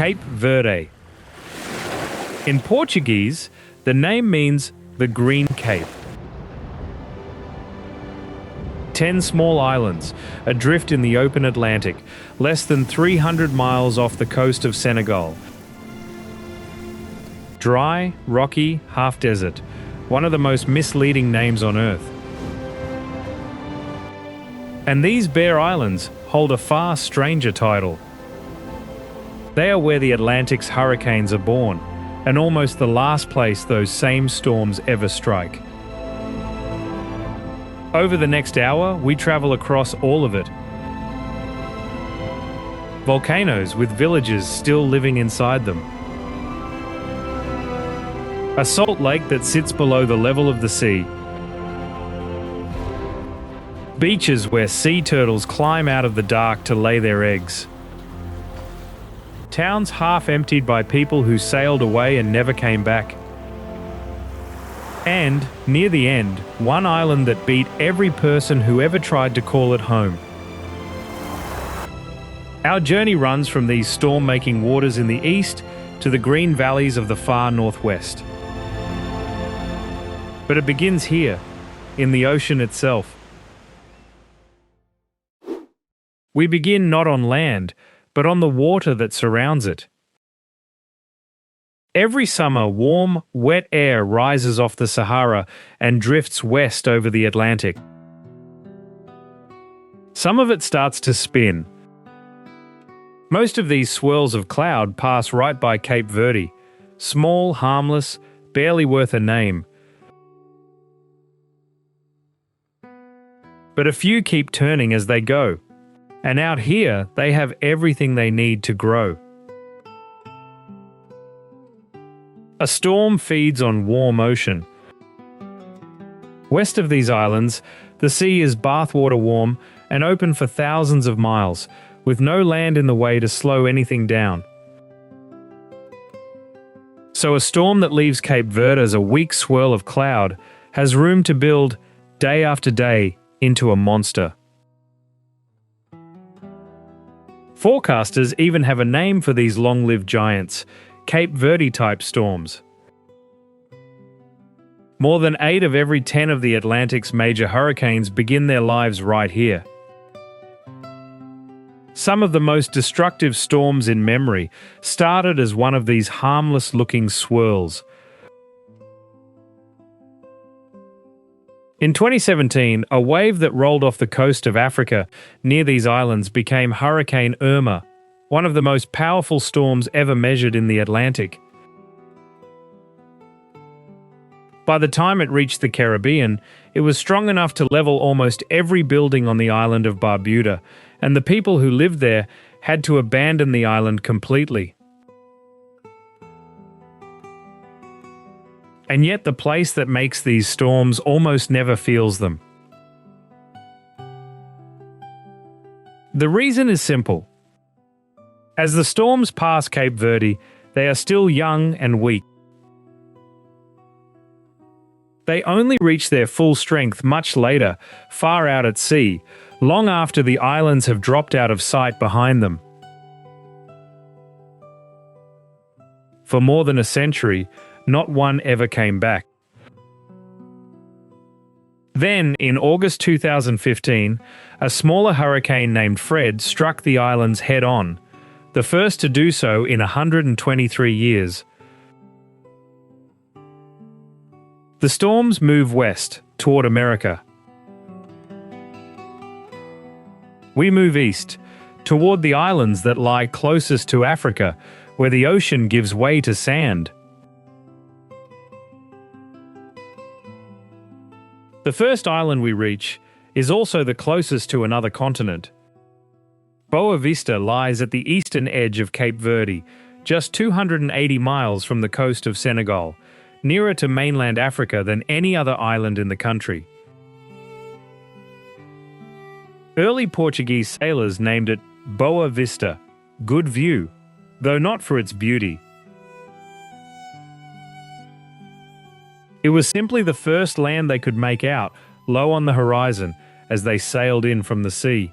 Cape Verde. In Portuguese, the name means the Green Cape. 10 small islands, adrift in the open Atlantic, less than 300 miles off the coast of Senegal. Dry, rocky, half-desert, one of the most misleading names on Earth. And these bare islands hold a far stranger title. They are where the Atlantic's hurricanes are born, and almost the last place those same storms ever strike. Over the next hour, we travel across all of it. Volcanoes with villages still living inside them. A salt lake that sits below the level of the sea. Beaches where sea turtles climb out of the dark to lay their eggs. Towns half emptied by people who sailed away and never came back. And, near the end, one island that beat every person who ever tried to call it home. Our journey runs from these storm-making waters in the east to the green valleys of the far northwest. But it begins here, in the ocean itself. We begin not on land, but on the water that surrounds it. Every summer, warm, wet air rises off the Sahara and drifts west over the Atlantic. Some of it starts to spin. Most of these swirls of cloud pass right by Cape Verde, small, harmless, barely worth a name. But a few keep turning as they go. And out here, they have everything they need to grow. A storm feeds on warm ocean. West of these islands, the sea is bathwater warm and open for thousands of miles, with no land in the way to slow anything down. So a storm that leaves Cape Verde as a weak swirl of cloud has room to build, day after day, into a monster. Forecasters even have a name for these long-lived giants, Cape Verde-type storms. More than 8 of every 10 of the Atlantic's major hurricanes begin their lives right here. Some of the most destructive storms in memory started as one of these harmless-looking swirls. In 2017, a wave that rolled off the coast of Africa near these islands became Hurricane Irma, one of the most powerful storms ever measured in the Atlantic. By the time it reached the Caribbean, it was strong enough to level almost every building on the island of Barbuda, and the people who lived there had to abandon the island completely. And yet the place that makes these storms almost never feels them. The reason is simple. As the storms pass Cape Verde, they are still young and weak. They only reach their full strength much later, far out at sea, long after the islands have dropped out of sight behind them. For more than a century, not one ever came back. Then, in August 2015, a smaller hurricane named Fred struck the islands head-on, the first to do so in 123 years. The storms move west, toward America. We move east, toward the islands that lie closest to Africa, where the ocean gives way to sand. The first island we reach is also the closest to another continent. Boa Vista lies at the eastern edge of Cape Verde, just 280 miles from the coast of Senegal, nearer to mainland Africa than any other island in the country. Early Portuguese sailors named it Boa Vista, good view, though not for its beauty. It was simply the first land they could make out, low on the horizon, as they sailed in from the sea.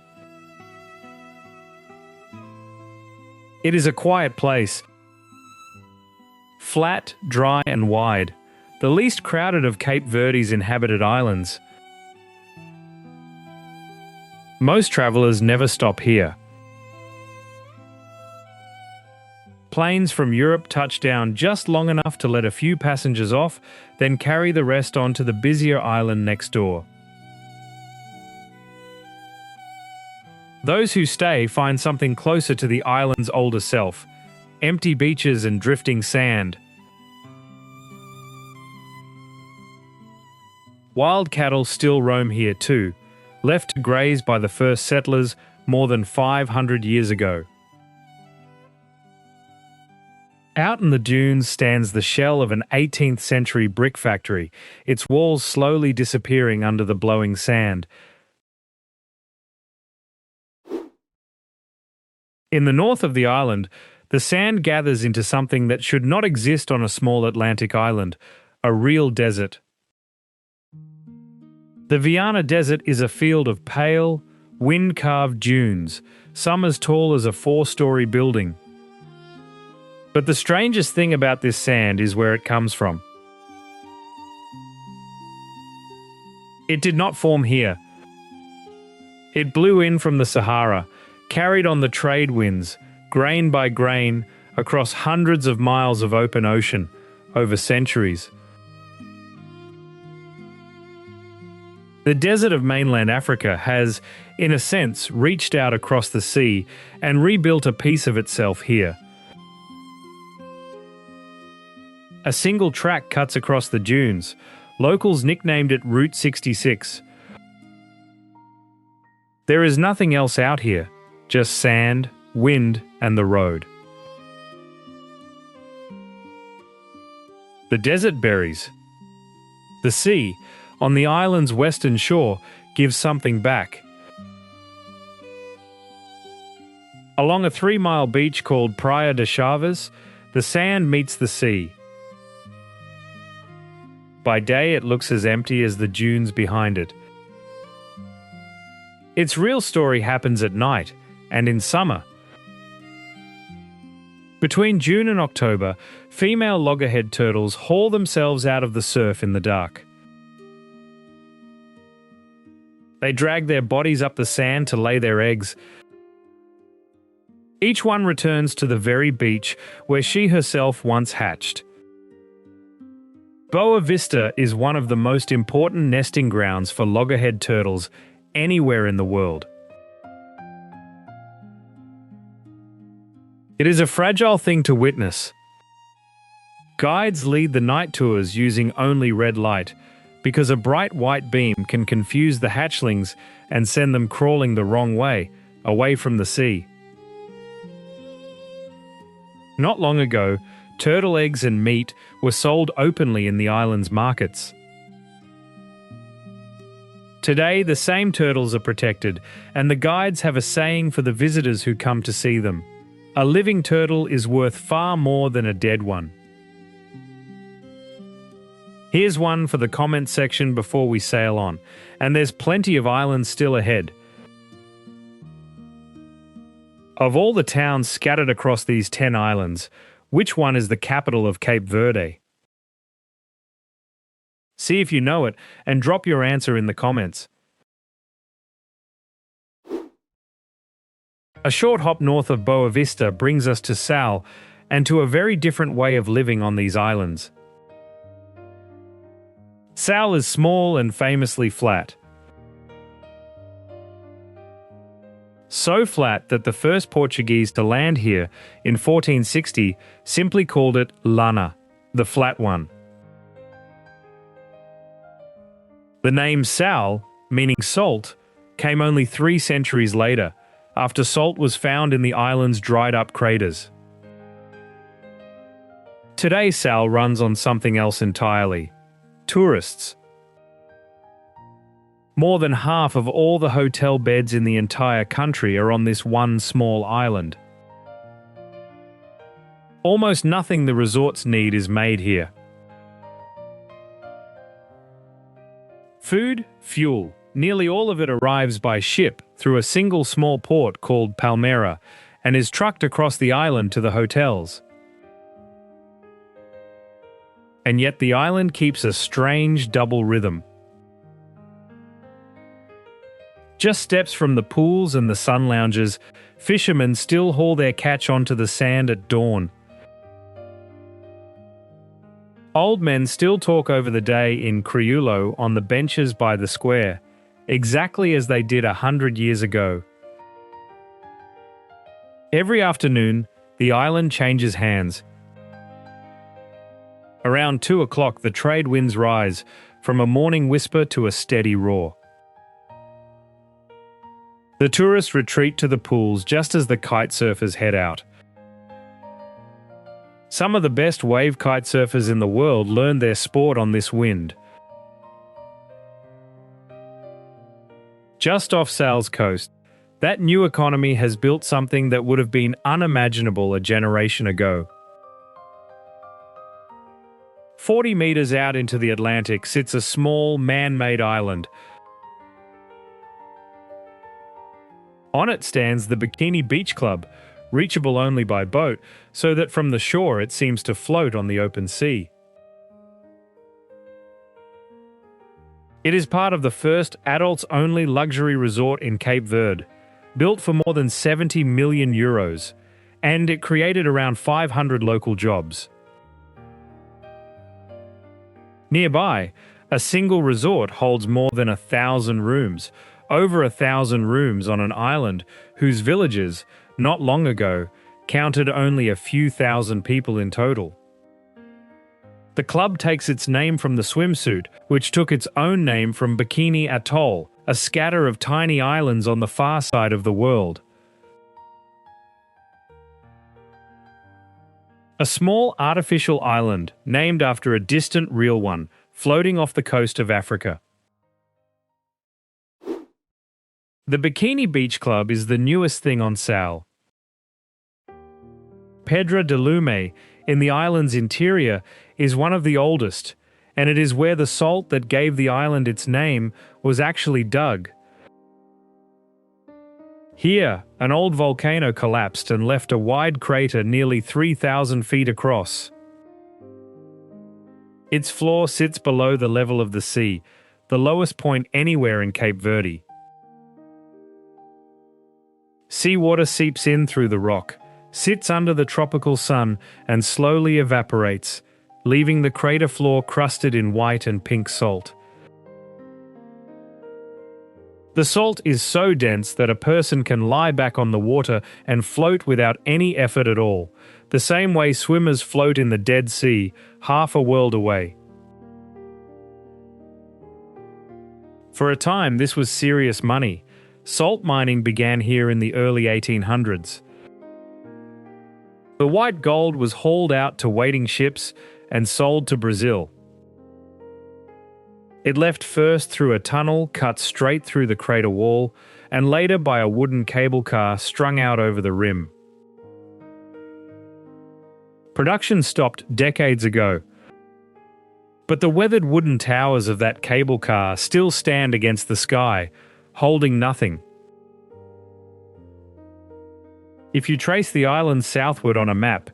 It is a quiet place, flat, dry and wide, the least crowded of Cape Verde's inhabited islands. Most travellers never stop here. Planes from Europe touch down just long enough to let a few passengers off, then carry the rest on to the busier island next door. Those who stay find something closer to the island's older self: empty beaches and drifting sand. Wild cattle still roam here too, left to graze by the first settlers more than 500 years ago. Out in the dunes stands the shell of an 18th century brick factory, its walls slowly disappearing under the blowing sand. In the north of the island, the sand gathers into something that should not exist on a small Atlantic island, a real desert. The Viana Desert is a field of pale, wind-carved dunes, some as tall as a 4-story building. But the strangest thing about this sand is where it comes from. It did not form here. It blew in from the Sahara, carried on the trade winds, grain by grain, across hundreds of miles of open ocean, over centuries. The desert of mainland Africa has, in a sense, reached out across the sea and rebuilt a piece of itself here. A single track cuts across the dunes. Locals nicknamed it Route 66. There is nothing else out here, just sand, wind, and the road. The desert berries. The sea, on the island's western shore, gives something back. Along a 3-mile beach called Praia de Chaves, the sand meets the sea. By day, it looks as empty as the dunes behind it. Its real story happens at night and in summer. Between June and October, female loggerhead turtles haul themselves out of the surf in the dark. They drag their bodies up the sand to lay their eggs. Each one returns to the very beach where she herself once hatched. Boa Vista is one of the most important nesting grounds for loggerhead turtles anywhere in the world. It is a fragile thing to witness. Guides lead the night tours using only red light, because a bright white beam can confuse the hatchlings and send them crawling the wrong way, away from the sea. Not long ago, turtle eggs and meat were sold openly in the island's markets. Today, the same turtles are protected, and the guides have a saying for the visitors who come to see them: a living turtle is worth far more than a dead one. Here's one for the comment section before we sail on, and there's plenty of islands still ahead. Of all the towns scattered across these 10 islands, which one is the capital of Cape Verde? See if you know it and drop your answer in the comments. A short hop north of Boa Vista brings us to Sao and to a very different way of living on these islands. Sao is small and famously flat. So flat that the first Portuguese to land here in 1460 simply called it Lana, the flat one. The name Sao, meaning salt, came only 3 centuries later, after salt was found in the island's dried-up craters. Today, Sao runs on something else entirely: tourists. More than half of all the hotel beds in the entire country are on this one small island. Almost nothing the resorts need is made here. Food, fuel, nearly all of it arrives by ship through a single small port called Palmera, and is trucked across the island to the hotels. And yet the island keeps a strange double rhythm. Just steps from the pools and the sun lounges, fishermen still haul their catch onto the sand at dawn. Old men still talk over the day in Crioulo on the benches by the square, exactly as they did 100 years ago. Every afternoon, the island changes hands. Around 2 o'clock, the trade winds rise, from a morning whisper to a steady roar. The tourists retreat to the pools just as the kite surfers head out. Some of the best wave kite surfers in the world learned their sport on this wind. Just off Sal's coast, that new economy has built something that would have been unimaginable a generation ago. 40 meters out into the Atlantic sits a small, man-made island. On it stands the Bikini Beach Club, reachable only by boat, so that from the shore it seems to float on the open sea. It is part of the first adults-only luxury resort in Cape Verde, built for more than 70 million euros, and it created around 500 local jobs. Nearby, a single resort holds more than 1,000 rooms, over 1,000 rooms on an island whose villages, not long ago, counted only a few thousand people in total. The club takes its name from the swimsuit, which took its own name from Bikini Atoll, a scatter of tiny islands on the far side of the world. A small artificial island, named after a distant real one, floating off the coast of Africa. The Bikini Beach Club is the newest thing on Sal. Pedra de Lume, in the island's interior, is one of the oldest, and it is where the salt that gave the island its name was actually dug. Here, an old volcano collapsed and left a wide crater nearly 3,000 feet across. Its floor sits below the level of the sea, the lowest point anywhere in Cape Verde. Seawater seeps in through the rock, sits under the tropical sun, and slowly evaporates, leaving the crater floor crusted in white and pink salt. The salt is so dense that a person can lie back on the water and float without any effort at all, the same way swimmers float in the Dead Sea, half a world away. For a time, this was serious money. Salt mining began here in the early 1800s. The white gold was hauled out to waiting ships and sold to Brazil. It left first through a tunnel cut straight through the crater wall, and later by a wooden cable car strung out over the rim. Production stopped decades ago, but the weathered wooden towers of that cable car still stand against the sky, holding nothing. If you trace the island southward on a map,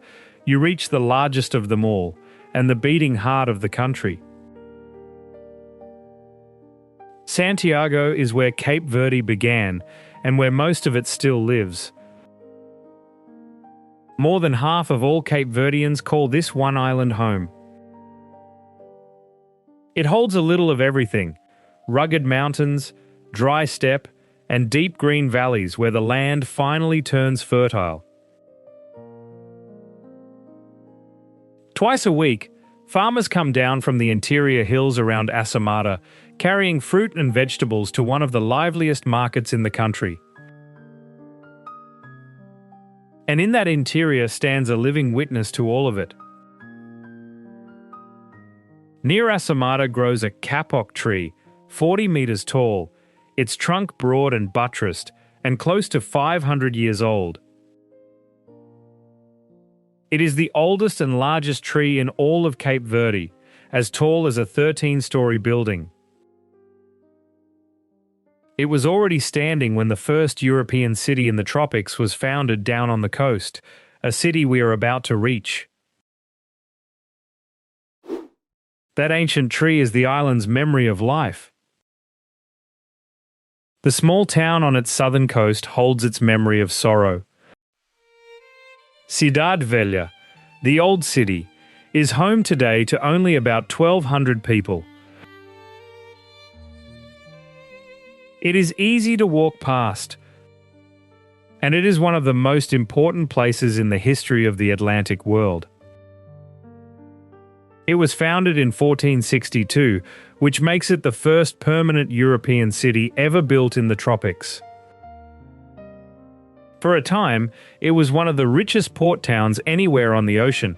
you reach the largest of them all, and the beating heart of the country. Santiago is where Cape Verde began, and where most of it still lives. More than half of all Cape Verdeans call this one island home. It holds a little of everything: rugged mountains, dry steppe, and deep green valleys where the land finally turns fertile. Twice a week, farmers come down from the interior hills around Asomada, carrying fruit and vegetables to one of the liveliest markets in the country. And in that interior stands a living witness to all of it. Near Asomada grows a kapok tree, 40 meters tall, its trunk broad and buttressed, and close to 500 years old. It is the oldest and largest tree in all of Cape Verde, as tall as a 13-story building. It was already standing when the first European city in the tropics was founded down on the coast, a city we are about to reach. That ancient tree is the island's memory of life. The small town on its southern coast holds its memory of sorrow. Cidade Velha, the old city, is home today to only about 1,200 people. It is easy to walk past, and it is one of the most important places in the history of the Atlantic world. It was founded in 1462, which makes it the first permanent European city ever built in the tropics. For a time, it was one of the richest port towns anywhere on the ocean.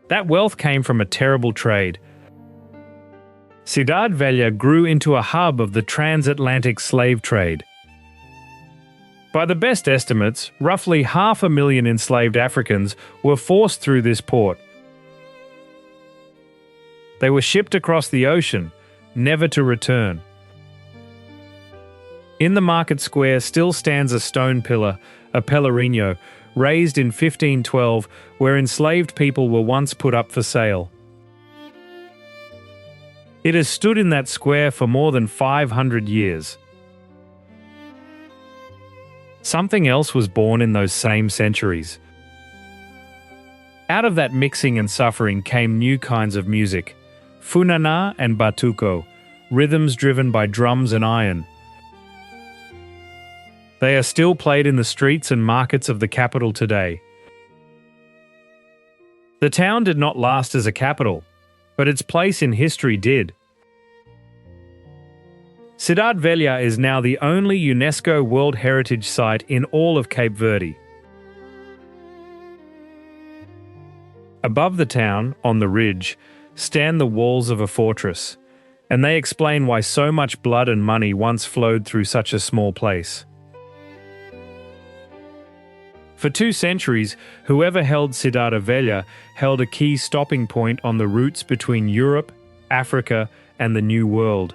That wealth came from a terrible trade. Cidade Velha grew into a hub of the transatlantic slave trade. By the best estimates, roughly 500,000 enslaved Africans were forced through this port. They were shipped across the ocean, never to return. In the market square still stands a stone pillar, a pelourinho, raised in 1512, where enslaved people were once put up for sale. It has stood in that square for more than 500 years. Something else was born in those same centuries. Out of that mixing and suffering came new kinds of music, funana and batuco, rhythms driven by drums and iron. They are still played in the streets and markets of the capital today. The town did not last as a capital, but its place in history did. Cidade Velha is now the only UNESCO World Heritage Site in all of Cape Verde. Above the town, on the ridge, stand the walls of a fortress, and they explain why so much blood and money once flowed through such a small place. For 2 centuries, whoever held Cidade Velha held a key stopping point on the routes between Europe, Africa, and the New World.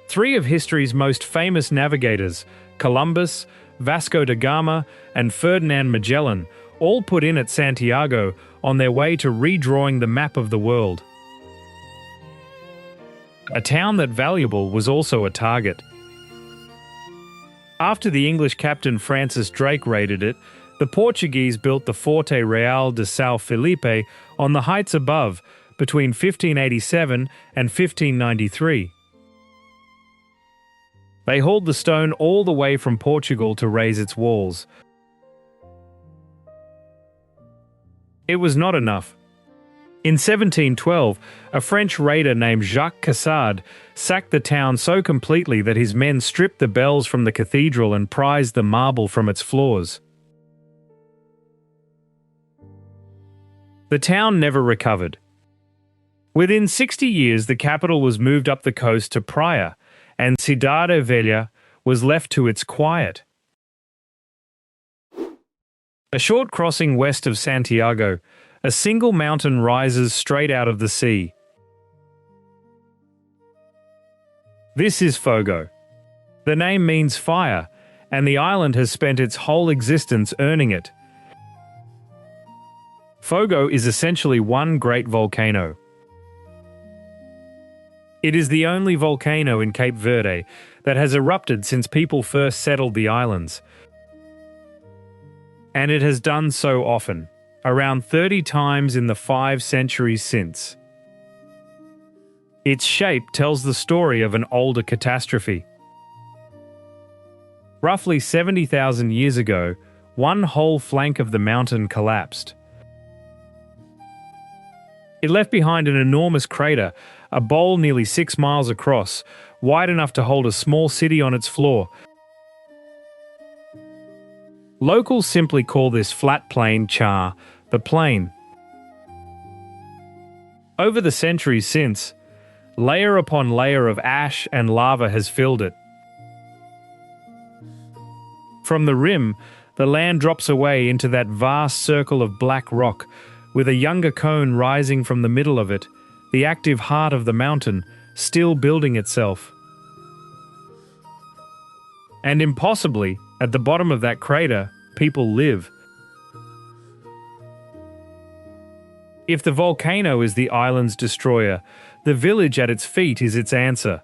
3 of history's most famous navigators, Columbus, Vasco da Gama, and Ferdinand Magellan, all put in at Santiago on their way to redrawing the map of the world. A town that valuable was also a target. After the English captain Francis Drake raided it, the Portuguese built the Forte Real de São Filipe on the heights above between 1587 and 1593. They hauled the stone all the way from Portugal to raise its walls. It was not enough. In 1712, a French raider named Jacques Cassard sacked the town so completely that his men stripped the bells from the cathedral and prized the marble from its floors. The town never recovered. Within 60 years, the capital was moved up the coast to Praia, and Cidade Velha was left to its quiet. A short crossing west of Santiago, a single mountain rises straight out of the sea. This is Fogo. The name means fire, and the island has spent its whole existence earning it. Fogo is essentially one great volcano. It is the only volcano in Cape Verde that has erupted since people first settled the islands. And it has done so often, around 30 times in the 5 centuries since. Its shape tells the story of an older catastrophe. Roughly 70,000 years ago, one whole flank of the mountain collapsed. It left behind an enormous crater, a bowl nearly 6 miles across, wide enough to hold a small city on its floor. Locals simply call this flat plain Char, the plain. Over the centuries since, layer upon layer of ash and lava has filled it. From the rim, the land drops away into that vast circle of black rock, with a younger cone rising from the middle of it, the active heart of the mountain, still building itself. And impossibly, at the bottom of that crater, people live. If the volcano is the island's destroyer, the village at its feet is its answer.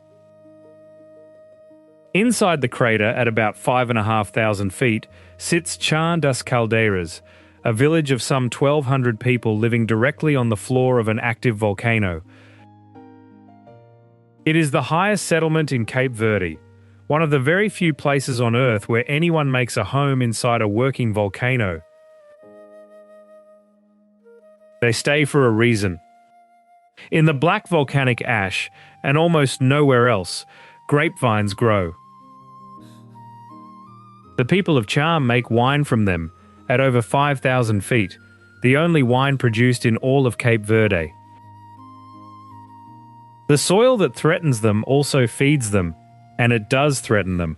Inside the crater, at about 5,500 feet, sits Chã das Caldeiras, a village of some 1,200 people living directly on the floor of an active volcano. It is the highest settlement in Cape Verde, one of the very few places on Earth where anyone makes a home inside a working volcano. They stay for a reason. In the black volcanic ash, and almost nowhere else, grapevines grow. The people of Chã make wine from them, at over 5,000 feet, the only wine produced in all of Cape Verde. The soil that threatens them also feeds them, and it does threaten them.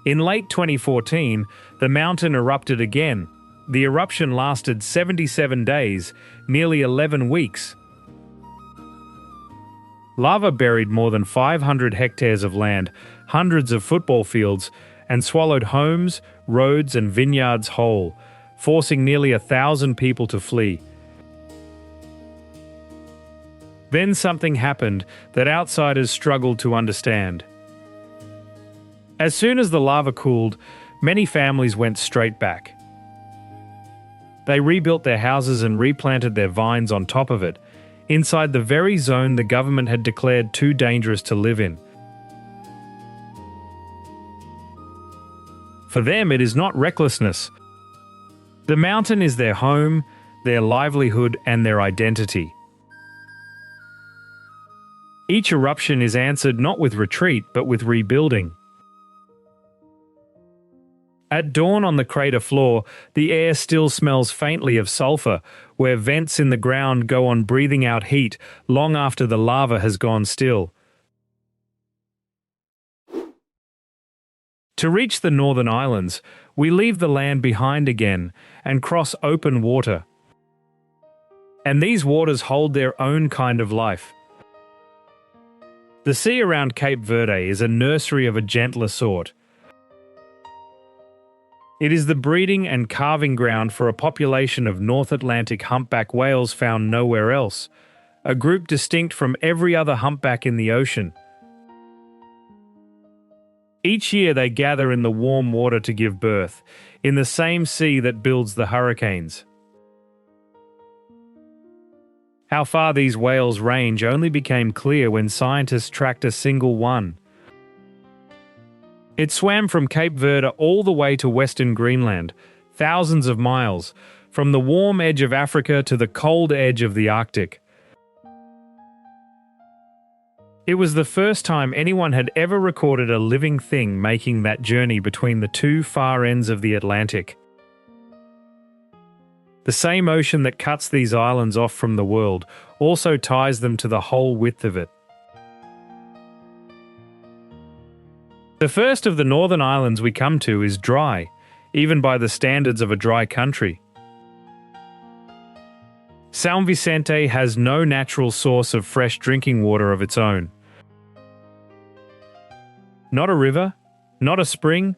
In late 2014, the mountain erupted again. The eruption lasted 77 days, nearly 11 weeks. Lava buried more than 500 hectares of land, hundreds of football fields, and swallowed homes, roads, and vineyards whole, forcing nearly 1,000 people to flee. Then something happened that outsiders struggled to understand. As soon as the lava cooled, many families went straight back. They rebuilt their houses and replanted their vines on top of it, inside the very zone the government had declared too dangerous to live in. For them, it is not recklessness. The mountain is their home, their livelihood, and their identity. Each eruption is answered not with retreat, but with rebuilding. At dawn on the crater floor, the air still smells faintly of sulfur, where vents in the ground go on breathing out heat long after the lava has gone still. To reach the northern islands, we leave the land behind again and cross open water. And these waters hold their own kind of life. The sea around Cape Verde is a nursery of a gentler sort. It is the breeding and calving ground for a population of North Atlantic humpback whales found nowhere else, a group distinct from every other humpback in the ocean. Each year they gather in the warm water to give birth, in the same sea that builds the hurricanes. How far these whales range only became clear when scientists tracked a single one. It swam from Cape Verde all the way to western Greenland, thousands of miles, from the warm edge of Africa to the cold edge of the Arctic. It was the first time anyone had ever recorded a living thing making that journey between the two far ends of the Atlantic. The same ocean that cuts these islands off from the world also ties them to the whole width of it. The first of the northern islands we come to is dry, even by the standards of a dry country. Sao Vicente has no natural source of fresh drinking water of its own. Not a river, not a spring,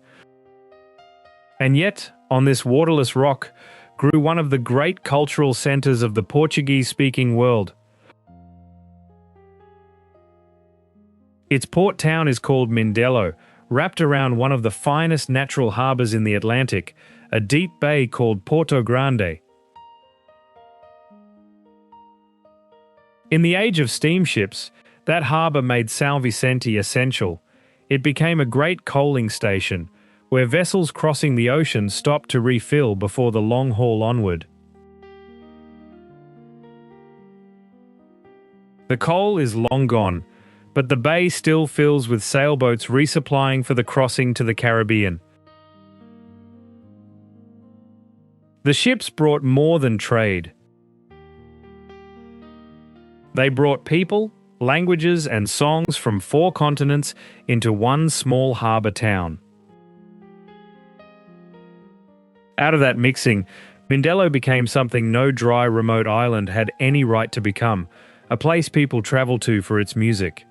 and yet, on this waterless rock, grew one of the great cultural centres of the Portuguese-speaking world. Its port town is called Mindelo, wrapped around one of the finest natural harbours in the Atlantic, a deep bay called Porto Grande. In the age of steamships, that harbour made Sao Vicente essential. It became a great coaling station, where vessels crossing the ocean stopped to refill before the long haul onward. The coal is long gone, but the bay still fills with sailboats resupplying for the crossing to the Caribbean. The ships brought more than trade. They brought people, languages, and songs from 4 continents into one small harbour town. Out of that mixing, Mindelo became something no dry, remote island had any right to become, a place people travel to for its music.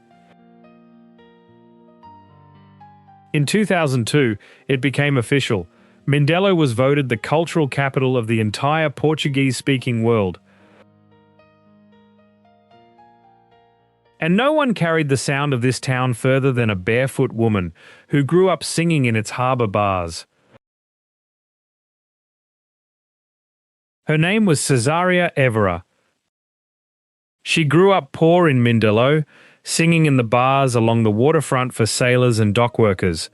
In 2002, it became official. Mindelo was voted the cultural capital of the entire Portuguese-speaking world. And no one carried the sound of this town further than a barefoot woman who grew up singing in its harbour bars. Her name was Cesaria Evora. She grew up poor in Mindelo, singing in the bars along the waterfront for sailors and dockworkers.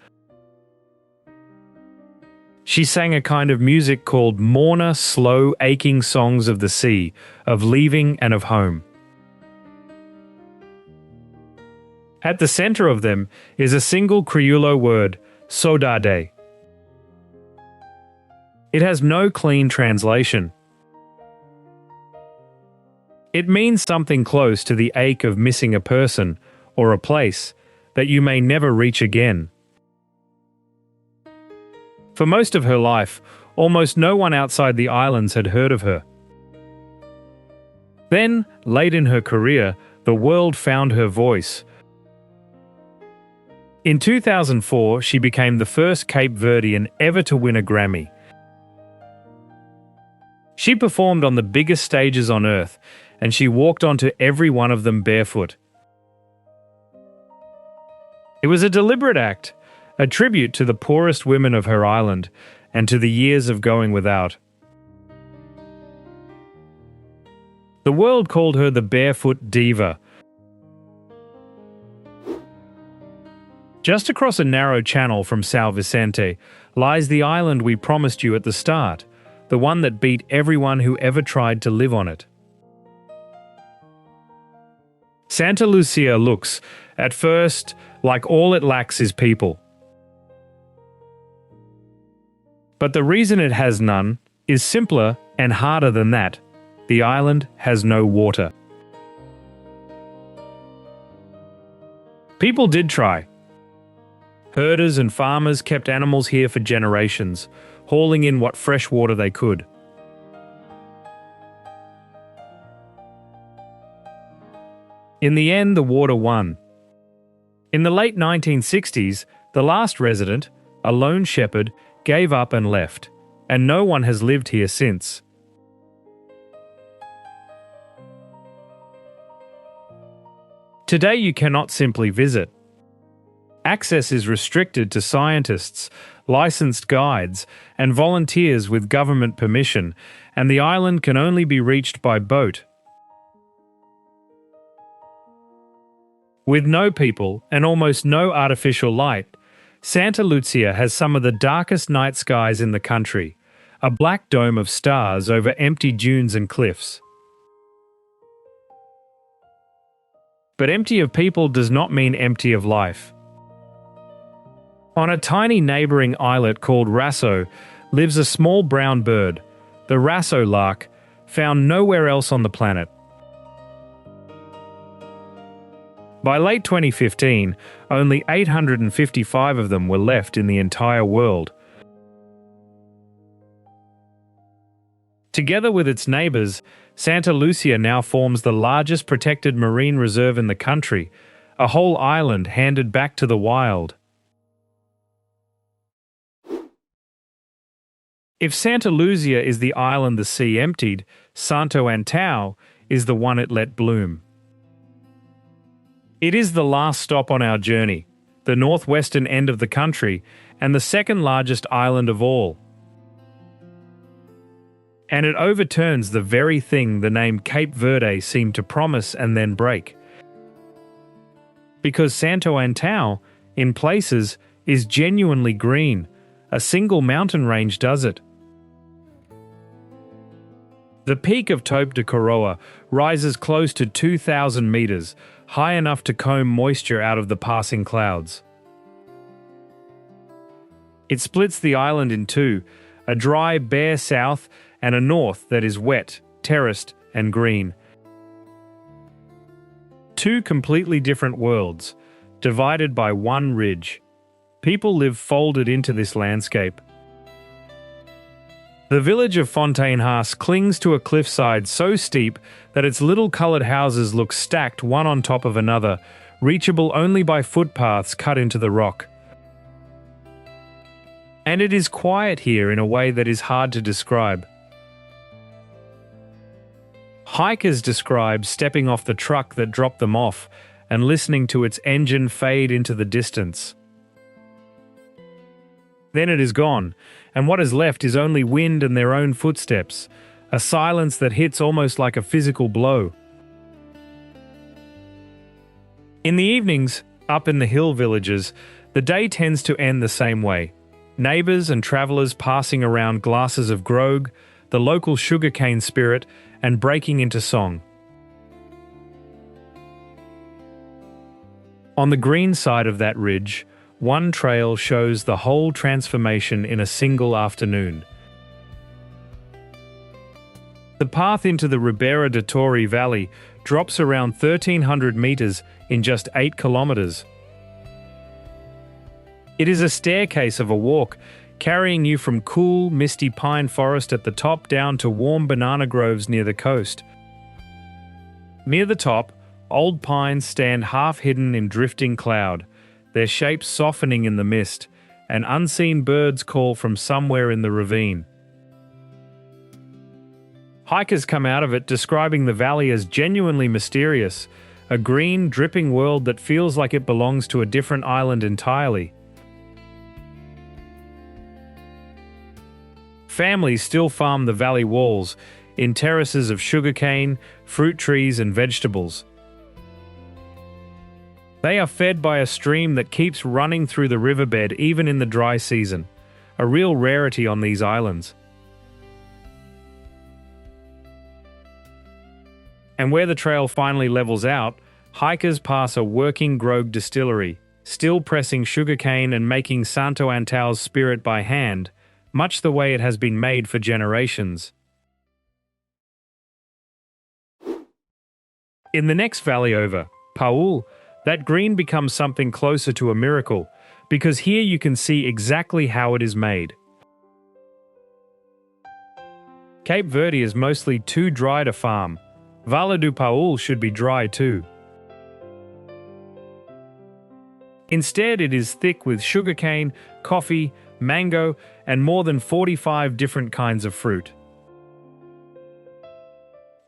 She sang a kind of music called mourner, slow, aching songs of the sea, of leaving and of home. At the center of them is a single Crioulo word, saudade. It has no clean translation. It means something close to the ache of missing a person or a place that you may never reach again. For most of her life, almost no one outside the islands had heard of her. Then, late in her career, the world found her voice. In 2004, she became the first Cape Verdean ever to win a Grammy. She performed on the biggest stages on Earth, and she walked onto every one of them barefoot. It was a deliberate act, a tribute to the poorest women of her island and to the years of going without. The world called her the Barefoot Diva. Just across a narrow channel from Sao Vicente lies the island we promised you at the start, the one that beat everyone who ever tried to live on it. Santa Luzia looks, at first, like all it lacks is people. But the reason it has none is simpler and harder than that. The island has no water. People did try. Herders and farmers kept animals here for generations, hauling in what fresh water they could. In the end, the water won. In the late 1960s, the last resident, a lone shepherd, gave up and left, and no one has lived here since. Today you cannot simply visit. Access is restricted to scientists, licensed guides, and volunteers with government permission, and the island can only be reached by boat. With no people and almost no artificial light, Santa Luzia has some of the darkest night skies in the country, a black dome of stars over empty dunes and cliffs. But empty of people does not mean empty of life. On a tiny neighbouring islet called Raso lives a small brown bird, the Raso lark, found nowhere else on the planet. By late 2015, only 855 of them were left in the entire world. Together with its neighbours, Santa Luzia now forms the largest protected marine reserve in the country, a whole island handed back to the wild. If Santa Luzia is the island the sea emptied, Santo Antao is the one it let bloom. It is the last stop on our journey, the northwestern end of the country, and the second largest island of all. And it overturns the very thing the name Cape Verde seemed to promise and then break. Because Santo Antao, in places, is genuinely green. A single mountain range does it. The peak of Tope de Coroa rises close to 2,000 metres, high enough to comb moisture out of the passing clouds. It splits the island in two, a dry, bare south and a north that is wet, terraced and green. Two completely different worlds, divided by one ridge. People live folded into this landscape. The village of Fonteinhas clings to a cliffside so steep that its little coloured houses look stacked one on top of another, reachable only by footpaths cut into the rock. And it is quiet here in a way that is hard to describe. Hikers describe stepping off the truck that dropped them off and listening to its engine fade into the distance. Then it is gone, and what is left is only wind and their own footsteps, a silence that hits almost like a physical blow. In the evenings, up in the hill villages, the day tends to end the same way. Neighbours and travellers passing around glasses of grog, the local sugarcane spirit, and breaking into song. On the green side of that ridge, one trail shows the whole transformation in a single afternoon. The path into the Ribeira da Torre Valley drops around 1,300 metres in just 8 kilometres. It is a staircase of a walk, carrying you from cool, misty pine forest at the top down to warm banana groves near the coast. Near the top, old pines stand half hidden in drifting cloud, their shapes softening in the mist, and unseen birds call from somewhere in the ravine. Hikers come out of it describing the valley as genuinely mysterious, a green, dripping world that feels like it belongs to a different island entirely. Families still farm the valley walls, in terraces of sugarcane, fruit trees and vegetables. They are fed by a stream that keeps running through the riverbed even in the dry season, a real rarity on these islands. And where the trail finally levels out, hikers pass a working grog distillery, still pressing sugarcane and making Santo Antao's spirit by hand, much the way it has been made for generations. In the next valley over, Paul, that green becomes something closer to a miracle, because here you can see exactly how it is made. Cape Verde is mostly too dry to farm. Vale do Paul should be dry too. Instead, it is thick with sugarcane, coffee, mango, and more than 45 different kinds of fruit.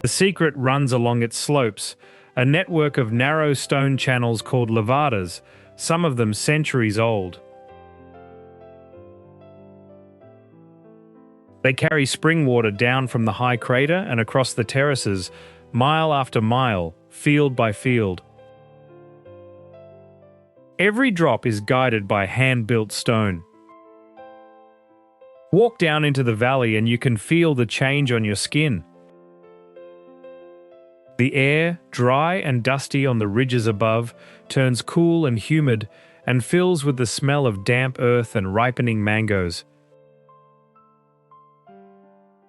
The secret runs along its slopes, a network of narrow stone channels called levadas, some of them centuries old. They carry spring water down from the high crater and across the terraces, mile after mile, field by field. Every drop is guided by hand-built stone. Walk down into the valley and you can feel the change on your skin. The air, dry and dusty on the ridges above, turns cool and humid and fills with the smell of damp earth and ripening mangoes.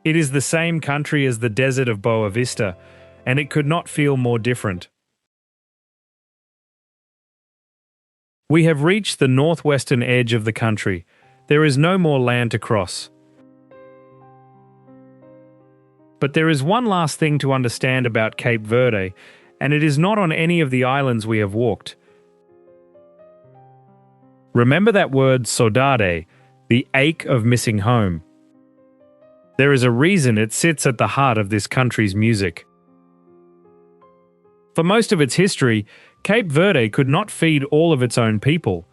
It is the same country as the desert of Boa Vista, and it could not feel more different. We have reached the northwestern edge of the country. There is no more land to cross. But there is one last thing to understand about Cape Verde, and it is not on any of the islands we have walked. Remember that word saudade, the ache of missing home. There is a reason it sits at the heart of this country's music. For most of its history, Cape Verde could not feed all of its own people.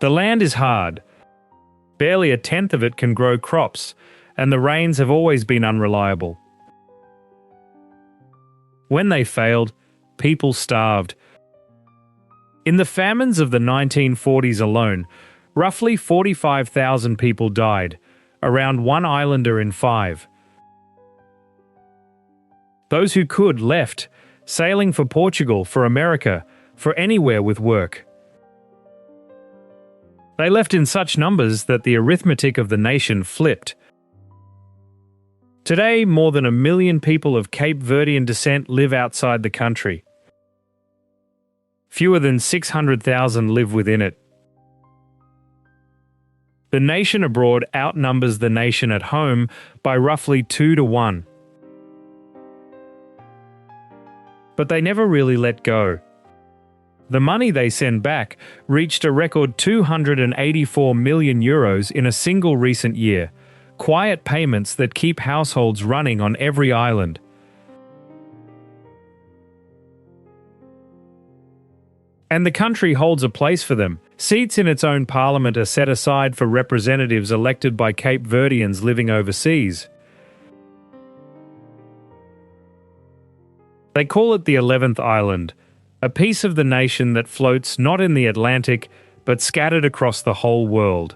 The land is hard. Barely a tenth of it can grow crops, and the rains have always been unreliable. When they failed, people starved. In the famines of the 1940s alone, roughly 45,000 people died, around one islander in 5. Those who could left, sailing for Portugal, for America, for anywhere with work. They left in such numbers that the arithmetic of the nation flipped. Today, more than 1 million people of Cape Verdean descent live outside the country. Fewer than 600,000 live within it. The nation abroad outnumbers the nation at home by roughly 2 to 1. But they never really let go. The money they send back reached a record €284 million in a single recent year, quiet payments that keep households running on every island. And the country holds a place for them. Seats in its own parliament are set aside for representatives elected by Cape Verdeans living overseas. They call it the 11th Island, a piece of the nation that floats not in the Atlantic, but scattered across the whole world.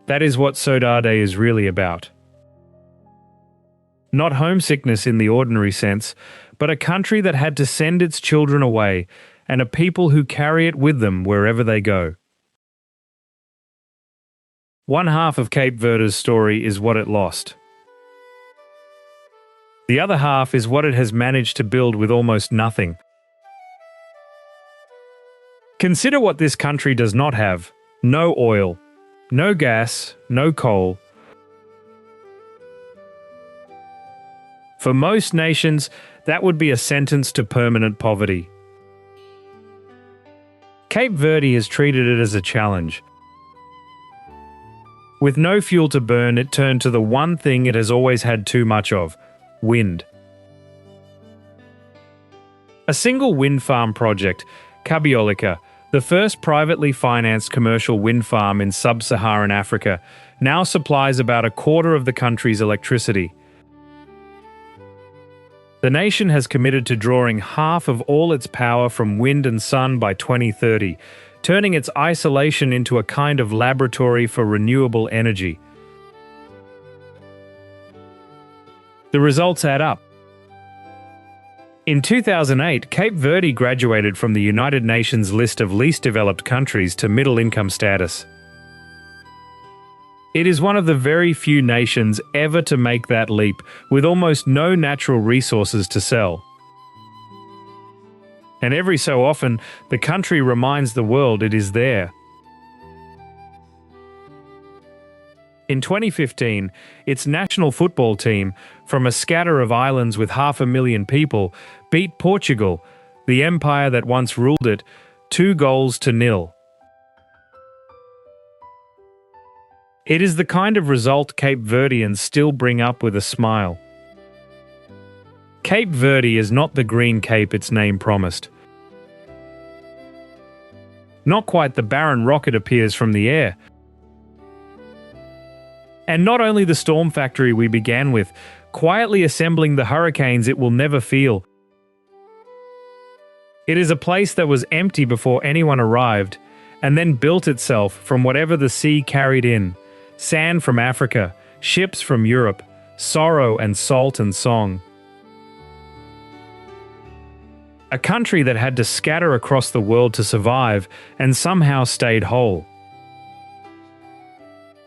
That is what Saudade is really about. Not homesickness in the ordinary sense, but a country that had to send its children away, and a people who carry it with them wherever they go. One half of Cape Verde's story is what it lost. The other half is what it has managed to build with almost nothing. Consider what this country does not have: no oil, no gas, no coal. For most nations, that would be a sentence to permanent poverty. Cape Verde has treated it as a challenge. With no fuel to burn, it turned to the one thing it has always had too much of: wind. A single wind farm project, Cabiolica, the first privately financed commercial wind farm in sub-Saharan Africa, now supplies about a quarter of the country's electricity. The nation has committed to drawing half of all its power from wind and sun by 2030, turning its isolation into a kind of laboratory for renewable energy. The results add up. In 2008, Cape Verde graduated from the United Nations list of least developed countries to middle-income status. It is one of the very few nations ever to make that leap, with almost no natural resources to sell. And every so often, the country reminds the world it is there. In 2015, its national football team, from a scatter of islands with 500,000 people, beat Portugal, the empire that once ruled it, 2-0. It is the kind of result Cape Verdeans still bring up with a smile. Cape Verde is not the green cape its name promised. Not quite the barren rock it appears from the air. And not only the storm factory we began with, quietly assembling the hurricanes it will never feel. It is a place that was empty before anyone arrived, and then built itself from whatever the sea carried in: sand from Africa, ships from Europe, sorrow and salt and song. A country that had to scatter across the world to survive, and somehow stayed whole.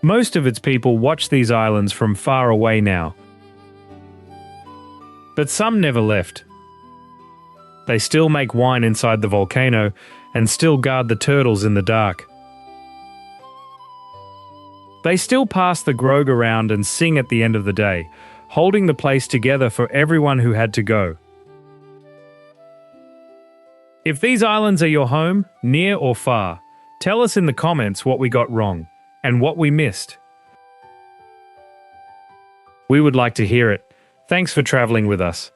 Most of its people watch these islands from far away now. But some never left. They still make wine inside the volcano, and still guard the turtles in the dark. They still pass the grog around and sing at the end of the day, holding the place together for everyone who had to go. If these islands are your home, near or far, tell us in the comments what we got wrong, and what we missed. We would like to hear it. Thanks for traveling with us.